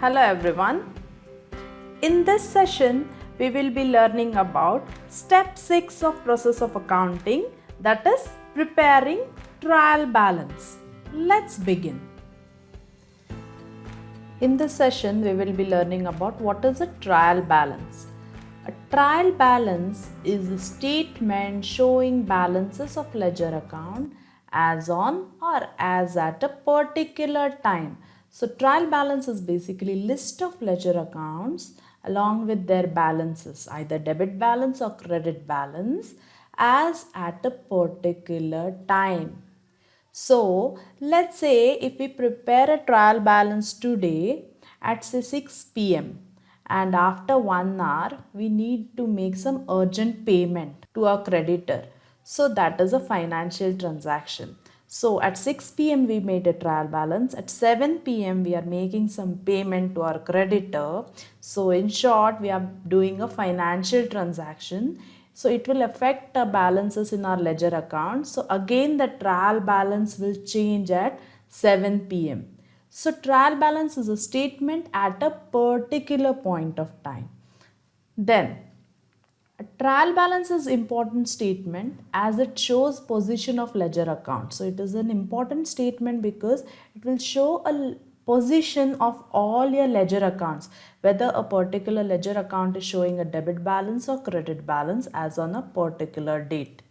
Hello everyone. In this session, we will be learning about step 6 of process of accounting, that is preparing trial balance. Let's begin. In this session, we will be learning about what is a trial balance. A trial balance is a statement showing balances of ledger account as on or as at a particular time. So trial balance is basically list of ledger accounts along with their balances, either debit balance or credit balance, as at a particular time. So let's say if we prepare a trial balance today at say 6 p.m. and after 1 hour we need to make some urgent payment to our creditor. So that is a financial transaction. So at 6 p.m. we made a trial balance. At 7 p.m. we are making some payment to our creditor. So in short, we are doing a financial transaction. So it will affect the balances in our ledger account. So again the trial balance will change at 7 p.m. So trial balance is a statement at a particular point of time. Then a trial balance is important statement as it shows position of ledger account. So it is an important statement because it will show a position of all your ledger accounts, whether a particular ledger account is showing a debit balance or credit balance as on a particular date.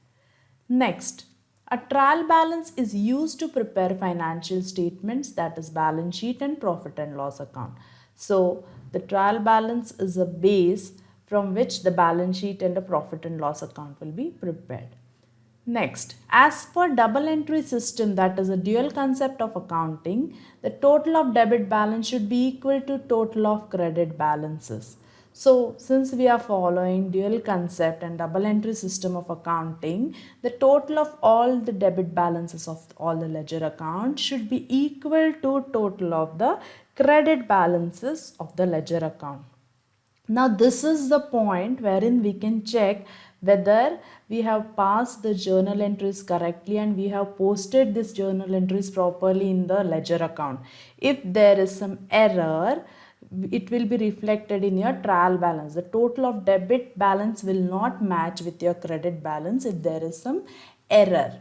Next, a trial balance is used to prepare financial statements, that is balance sheet and profit and loss account. So the trial balance is a base from which the balance sheet and the profit and loss account will be prepared. Next, as per double entry system, that is a dual concept of accounting, the total of debit balance should be equal to total of credit balances. So since we are following dual concept and double entry system of accounting, the total of all the debit balances of all the ledger accounts should be equal to total of the credit balances of the ledger account. Now this is the point wherein we can check whether we have passed the journal entries correctly and we have posted this journal entries properly in the ledger account. If there is some error, it will be reflected in your trial balance. The total of debit balance will not match with your credit balance if there is some error.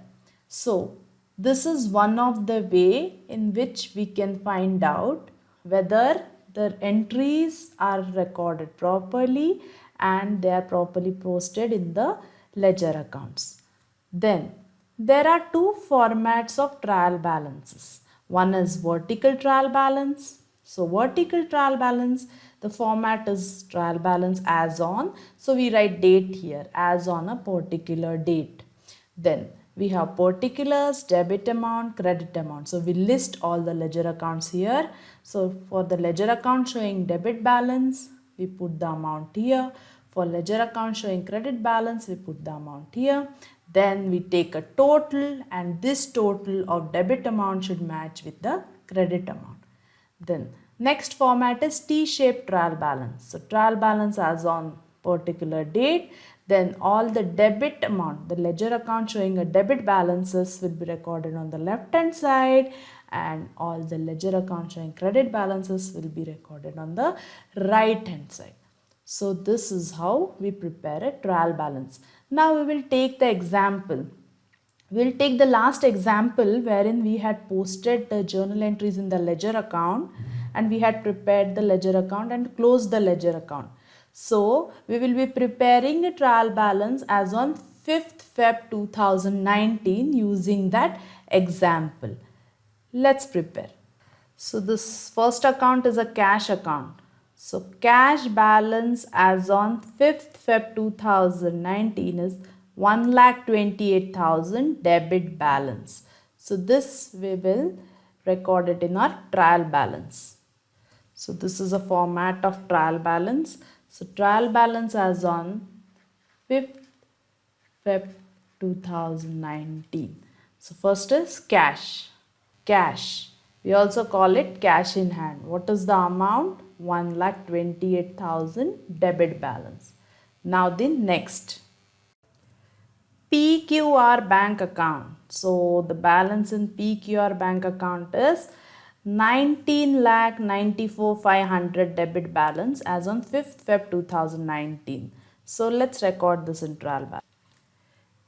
So this is one of the way in which we can find out whether the entries are recorded properly and they are properly posted in the ledger accounts. Then there are two formats of trial balances. One is vertical trial balance. So vertical trial balance, the format is trial balance as on. So we write date here as on a particular date. Then we have particulars, debit amount, credit amount. So we list all the ledger accounts here. So for the ledger account showing debit balance, we put the amount here. For ledger account showing credit balance, we put the amount here. Then we take a total and this total of debit amount should match with the credit amount. Then next format is T-shaped trial balance. So trial balance as on particular date. Then all the debit amount, the ledger account showing a debit balances will be recorded on the left hand side and all the ledger account showing credit balances will be recorded on the right hand side. So this is how we prepare a trial balance. Now we will take the example. We will take the last example wherein we had posted the journal entries in the ledger account and we had prepared the ledger account and closed the ledger account. So we will be preparing a trial balance as on 5th Feb 2019 using that example. Let's prepare. So this first account is a cash account. So cash balance as on 5th Feb 2019 is 1,28,000 debit balance. So this we will record it in our trial balance. So this is a format of trial balance. So trial balance as on 5th Feb 2019. So first is cash. Cash. We also call it cash in hand. What is the amount? 1,28,000 debit balance. Now the next. PQR bank account. So the balance in PQR bank account is 19 lakh 94,500 debit balance as on 5th Feb 2019. So let's record this in trial balance.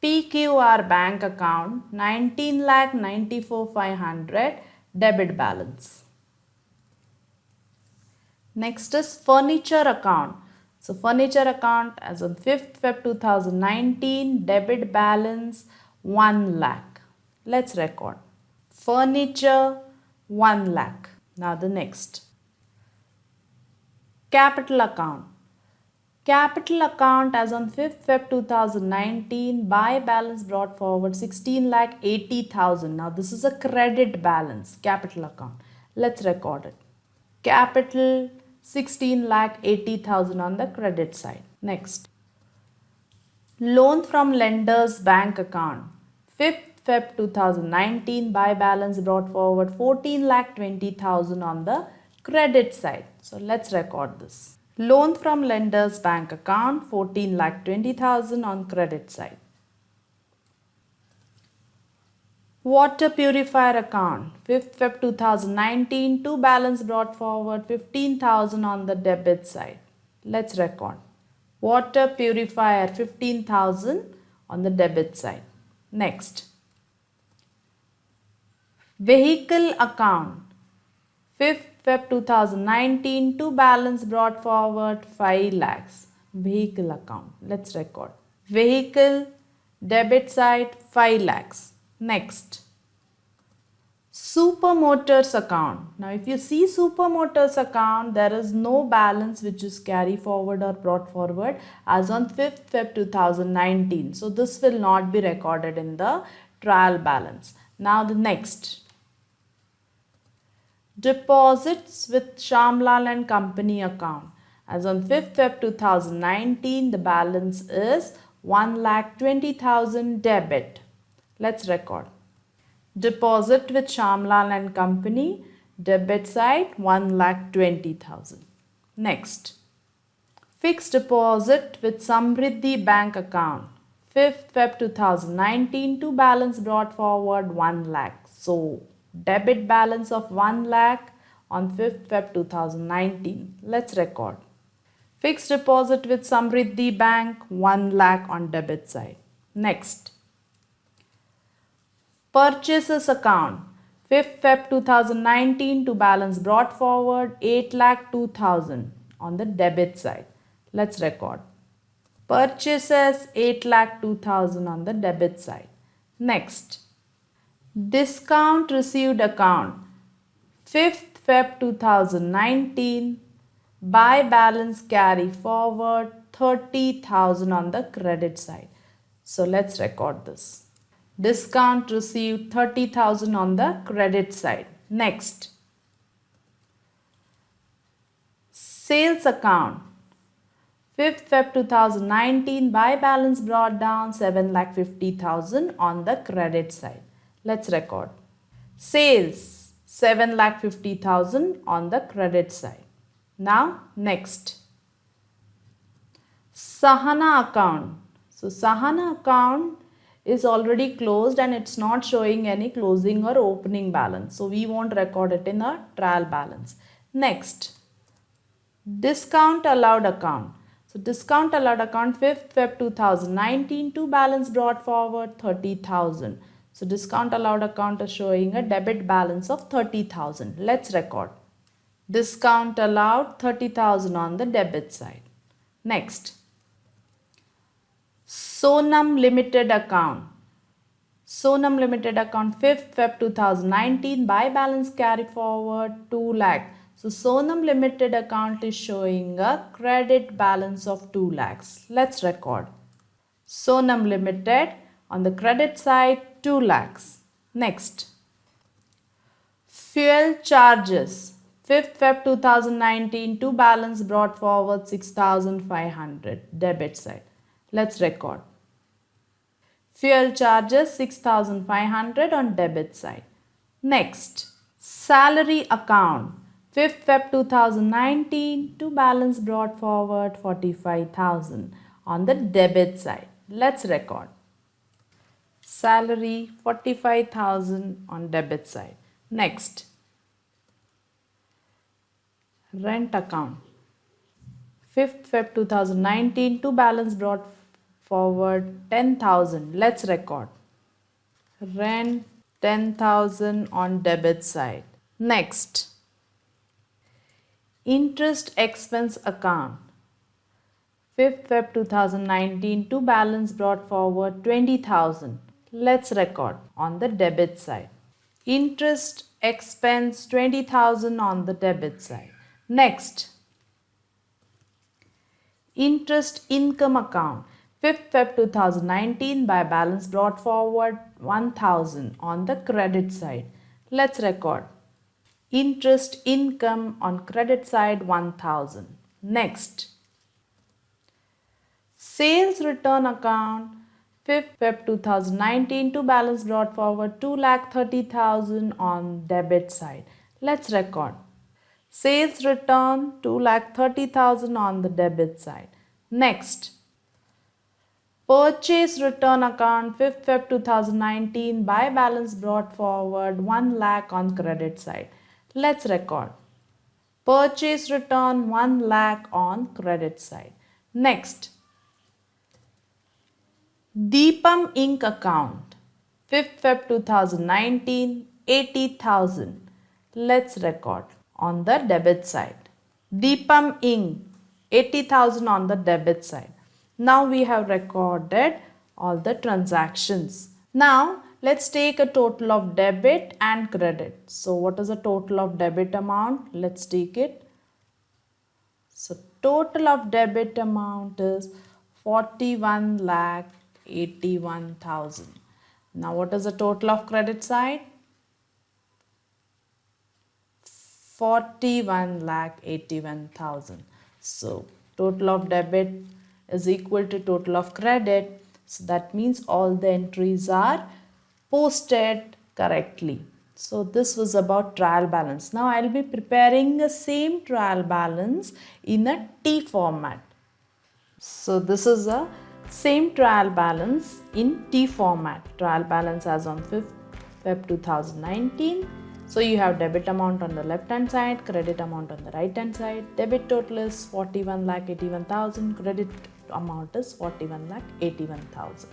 PQR bank account 19 lakh 94,500 debit balance. Next is furniture account. So furniture account as on 5th Feb 2019 debit balance 1 lakh. Let's record. Furniture 1 lakh. Now the next. Capital account. Capital account as on 5th Feb 2019 buy balance brought forward 16 lakh 80,000. Now this is a credit balance. Capital account. Let's record it. Capital 16 lakh 80,000 on the credit side. Next. Loan from lenders bank account. 5th Feb 2019 buy balance brought forward 14 lakh 20,000 on the credit side. So let's record this. Loan from lenders bank account 14 lakh 20,000 on credit side. Water purifier account 5th Feb 2019 to balance brought forward 15,000 on the debit side. Let's record. Water purifier 15,000 on the debit side. Next. Vehicle account 5th Feb 2019 to balance brought forward 5 lakhs. Vehicle account. Let's record. Vehicle debit side 5 lakhs. Next. Supermotors account. Now if you see Supermotors account, there is no balance which is carry forward or brought forward as on 5th Feb 2019. So this will not be recorded in the trial balance. Now the next. Deposits with Shamlal and Company account. As on 5th Feb 2019, the balance is 1,20,000 debit. Let's record. Deposit with Shamlal and Company, debit side 1,20,000. Next. Fixed deposit with Samriddhi bank account. 5th Feb 2019 to balance brought forward 1 lakh. So debit balance of 1 lakh on 5th Feb 2019. Let's record. Fixed deposit with Samriddhi Bank 1 lakh on debit side. Next. Purchases account 5th Feb 2019 to balance brought forward 8,02,000 on the debit side. Let's record. Purchases 8,02,000 on the debit side. Next. Discount received account 5th Feb 2019 buy balance carry forward 30,000 on the credit side. So let's record this. Discount received 30,000 on the credit side. Next. Sales account 5th Feb 2019 buy balance brought down 7,50,000 on the credit side. Let's record. Sales 7,50,000 on the credit side. Now next. Sahana account. So Sahana account is already closed and it's not showing any closing or opening balance. So we won't record it in a trial balance. Next. Discount allowed account. So discount allowed account 5th Feb 2019 to balance brought forward 30,000. So discount allowed account is showing a debit balance of 30,000. Let's record. Discount allowed 30,000 on the debit side. Next. Sonam Limited account. Sonam Limited account 5th Feb 2019 buy balance carry forward 2 lakh. So Sonam Limited account is showing a credit balance of 2 lakhs. Let's record. Sonam Limited on the credit side 2 lakhs. Next. Fuel charges 5th Feb 2019 to balance brought forward 6,500 debit side. Let's record. Fuel charges 6,500 on debit side. Next. Salary account 5th Feb 2019 to balance brought forward 45,000 on the debit side. Let's record. Salary 45,000 on debit side. Next. Rent account. 5th Feb 2019 to balance brought forward 10,000. Let's record. Rent 10,000 on debit side. Next, interest expense account. 5th Feb 2019 to balance brought forward 20,000. Let's record on the debit side. Interest expense 20,000 on the debit side. Next, interest income account. 5th Feb 2019 by balance brought forward 1,000 on the credit side. Let's record. Interest income on credit side 1,000. Next, sales return account. 5th Feb 2019 to balance brought forward 2,30,000 on debit side. Let's record. Sales return 2,30,000 on the debit side. Next, purchase return account. 5th Feb 2019 by balance brought forward 1 lakh on credit side. Let's record. Purchase return 1 lakh on credit side. Next, Deepam Inc. account. 5th Feb 2019 80,000. Let's record on the debit side. Deepam Inc. 80,000 on the debit side. Now we have recorded all the transactions. Now let's take a total of debit and credit. So what is the total of debit amount? Let's take it. So total of debit amount is 41,81,000. Now what is the total of credit side? 41,81,000. So total of debit is equal to total of credit. So that means all the entries are posted correctly. So this was about trial balance. Now I'll be preparing the same trial balance in a T format. So this is a same trial balance in T format. Trial balance as on 5th Feb 2019. So you have debit amount on the left hand side, credit amount on the right hand side. Debit total is 41,81,000. Credit amount is 41,81,000.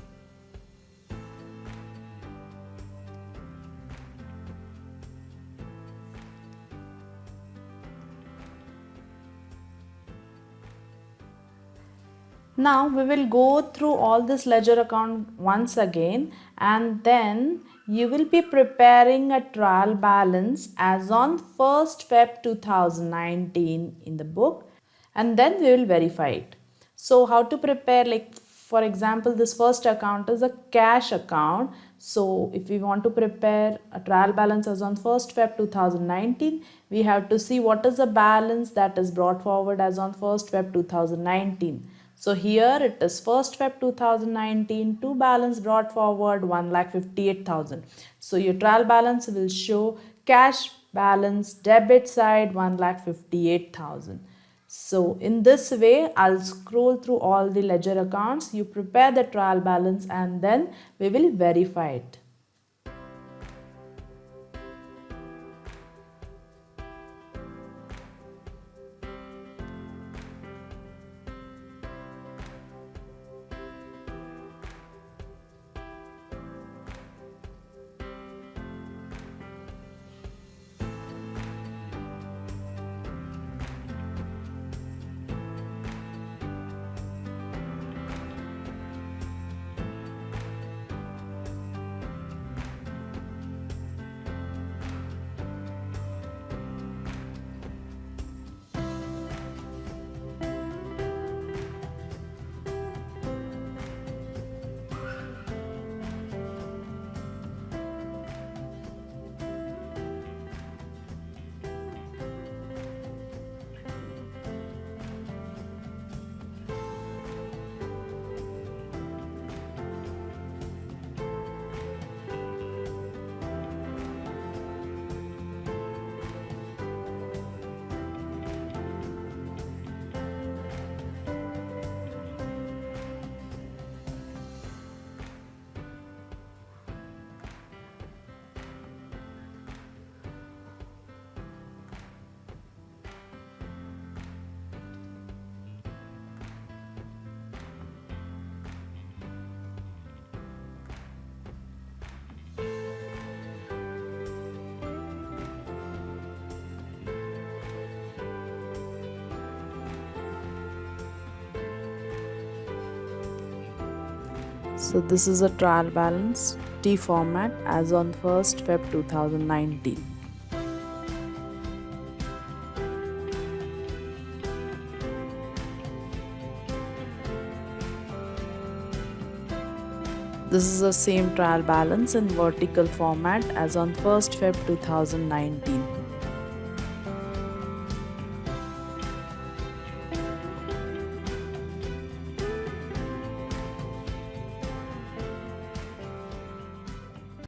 Now we will go through all this ledger account once again, and then you will be preparing a trial balance as on 1st Feb 2019 in the book, and then we will verify it. So how to prepare, like for example, this first account is a cash account. So if we want to prepare a trial balance as on 1st Feb 2019, we have to see what is the balance that is brought forward as on 1st Feb 2019. So here it is 1st Feb 2019 to balance brought forward 1,58,000. So your trial balance will show cash balance debit side 1,58,000. So in this way, I'll scroll through all the ledger accounts. You prepare the trial balance and then we will verify it. So this is a trial balance T format as on 1st Feb 2019. This is the same trial balance in vertical format as on 1st Feb 2019.